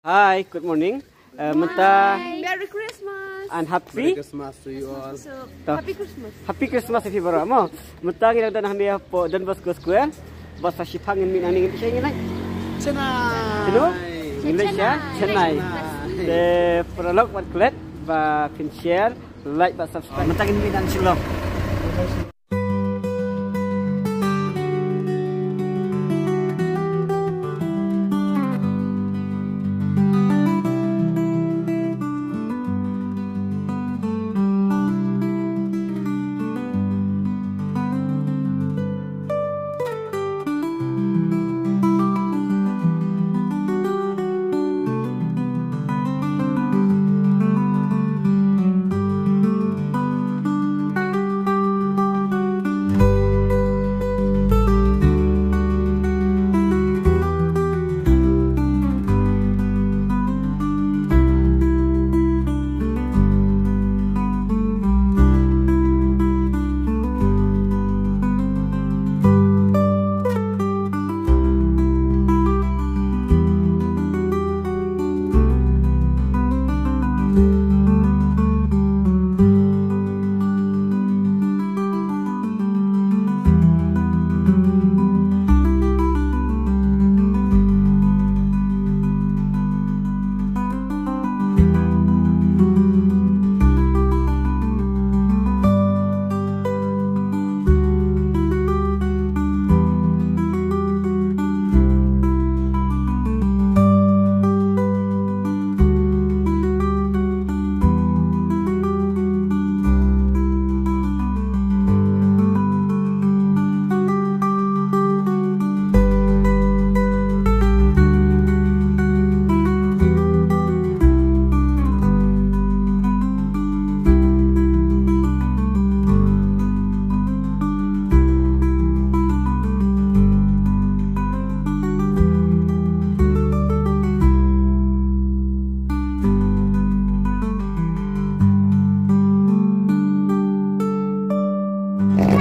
Hi, good morning. Merry Christmas. And happy Merry Christmas to you all. So, Happy Christmas. Happy Christmas if you were mo. Mentang ina dan hamia po Don Bosco Square. Basta sipangin min aning siya nginay. Chennai. Hello? Indonesia, Chennai. The prolog wat klet và can share, like và subscribe. Mentang min an silong.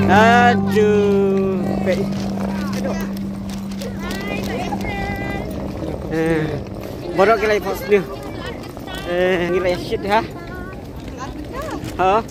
Aduh, borok gilai pos dia. Gilai shit ha. Ha.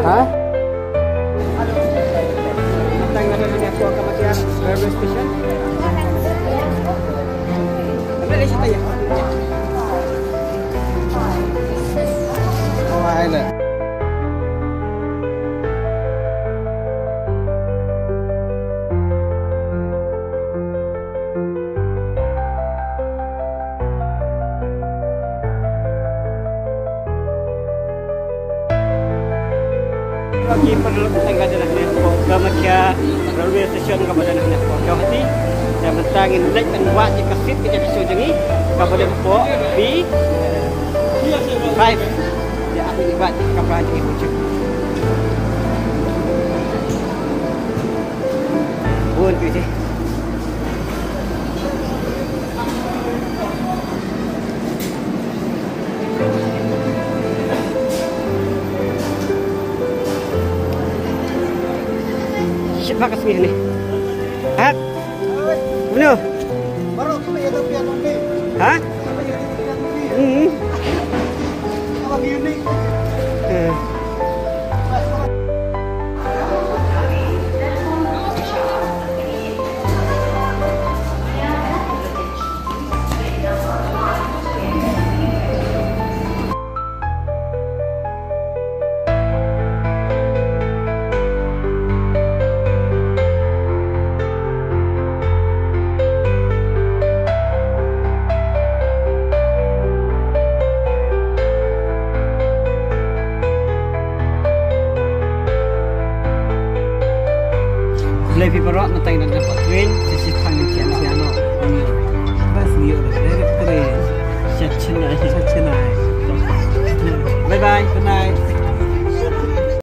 Hah? Mentang ada ni aku akan macam railway station. Apa lagi cerita ya? Oh, Island. Bagi perlu tengah jalan ni, kemudian railway station kepada nak nak jauh ni, dan mentangin naik dan buat jika sit kita bisa jengi kepada pok B 5 ya aku buat kepada jengi pucuk. Buat tu. Siapa kasih ni? Hah? Mana? Baru kita ya tapi yang ni. Hah? Apa ni? Lebih berat mentang dan dapat win sisi tangan Ciano.